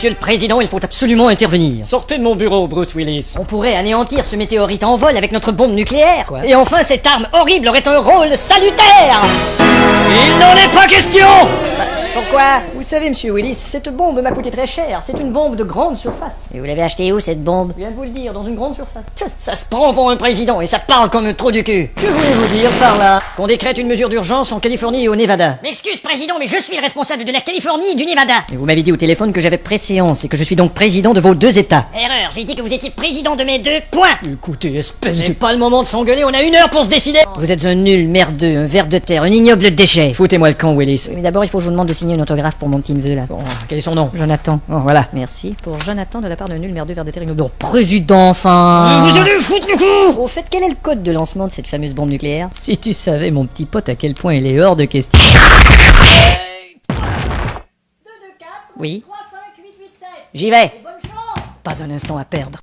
Monsieur le Président, il faut absolument intervenir. Sortez de mon bureau, Bruce Willis. On pourrait anéantir ce météorite en vol avec notre bombe nucléaire. Quoi. Et enfin, cette arme horrible aurait un rôle salutaire. Il n'en est pas question. Pourquoi? Vous savez, Monsieur Willis, cette bombe m'a coûté très cher. C'est une bombe de grande surface. Et vous l'avez achetée où, cette bombe? Je viens de vous le dire, dans une grande surface. Ça se prend pour un président et ça parle comme un trou du cul. Que voulez-vous dire par là? Qu'on décrète une mesure d'urgence en Californie et au Nevada. M'excuse, président, mais je suis le responsable de la Californie et du Nevada. Et vous m'avez dit au téléphone que j'avais préséance et que je suis donc président de vos deux États. Erreur, j'ai dit que vous étiez président de mes deux points. Écoutez, espèce C'est de... pas le moment de s'engueuler, on a 1 heure pour se décider. Vous êtes un nul, merdeux, un ver de terre, un ignoble déchet. Foutez-moi le camp, Willis. Mais d'abord, il faut que je vous demande de signer une autographe pour mon petit neveu là. Bon, quel est son nom? Jonathan. Oh, voilà. Merci pour Jonathan de la part d'un nul, merdeux, ver de terre, ignoble. Oh, président, enfin. Vous allez foutre le coup. Au fait, quel est le code de lancement de cette fameuse bombe nucléaire? Si tu savais, mon petit pote, à quel point il est hors de question. 2, 2, 4, Oui. 3, 5, 8, 8, 7. J'y vais. Bonne chance. Pas un instant à perdre.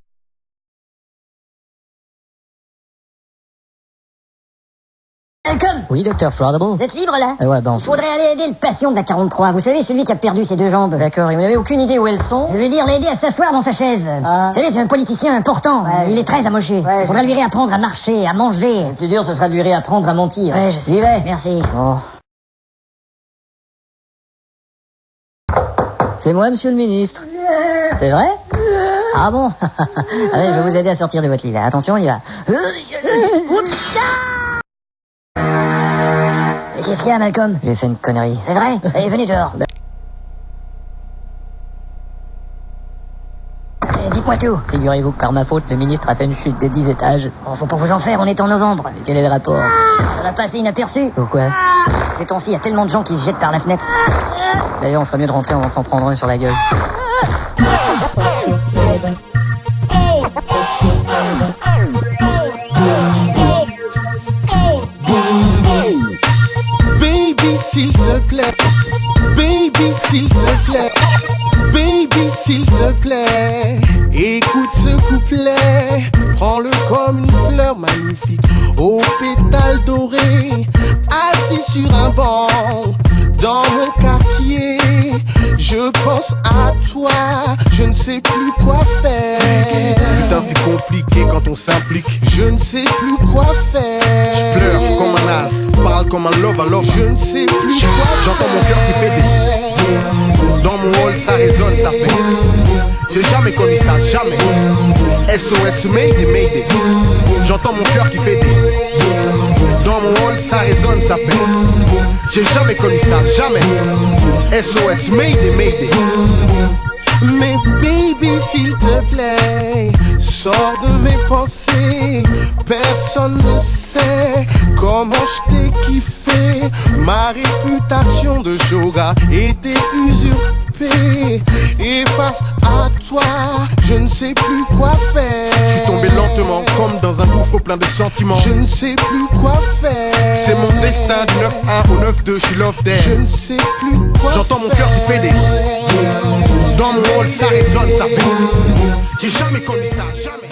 Malcolm, Oui, docteur Froidable. vous êtes libre là? Ouais, bon. Il faudrait aller aider le patient de la 43. Vous savez, celui qui a perdu ses 2 jambes. D'accord, et vous n'avez aucune idée où elles sont? Je veux dire, l'aider à s'asseoir dans sa chaise. Ah. Vous savez, c'est un politicien important. Il est très amoché. Ouais. Faudrait lui réapprendre à marcher, à manger. Le plus dur, ce sera de lui réapprendre à mentir. Ouais, je sais. J'y vais. Merci. Oh. C'est moi, monsieur le ministre. C'est vrai? Ah bon? Allez, je vais vous aider à sortir de votre lit là. Attention, il y va. Et qu'est-ce qu'il y a, Malcolm? J'ai fait une connerie. C'est vrai? Allez, venez dehors. Dites-moi tout. Figurez-vous que par ma faute, le ministre a fait une chute de 10 étages. Bon, faut pas vous en faire, on est en novembre. Et quel est le rapport? Ça va passer inaperçu. Pourquoi? Ces temps-ci, il y a tellement de gens qui se jettent par la fenêtre. D'ailleurs, on ferait mieux de rentrer avant de s'en prendre un sur la gueule. Baby, s'il te plaît. Baby, s'il te plaît. Baby, s'il te plaît. Écoute ce couplet. Prends-le comme une fleur magnifique aux pétales dorés. Assis sur un banc dans mon quartier. Je pense à toi. Je ne sais plus quoi faire. Putain, c'est compliqué quand on s'implique. Je ne sais plus quoi faire. Je pleure comme un as, parle comme un love à love. Je ne sais plus quoi J'entends mon cœur qui fait des... Dans mon hall, ça résonne, ça fait... J'ai jamais connu ça, jamais. SOS, Mayday, Mayday. J'entends mon cœur qui fait des... Dans mon hall, ça résonne, ça fait... J'ai jamais connu ça, jamais. SOS, Mayday, Mayday. Mais baby, s'il te plaît, sors de mes pensées. Personne ne sait comment je t'ai kiffé. Ma réputation de yoga était usurpée. Et face à toi, je ne sais plus quoi faire. Je suis tombé lentement, comme dans un gouffre plein de sentiments. Je ne sais plus quoi faire. C'est mon destin du 9-1 au 9-2, je suis love there. Je ne sais plus quoi J'entends mon cœur qui fait des... Dans mon hall, ça résonne, ça fait... J'ai jamais connu ça, jamais.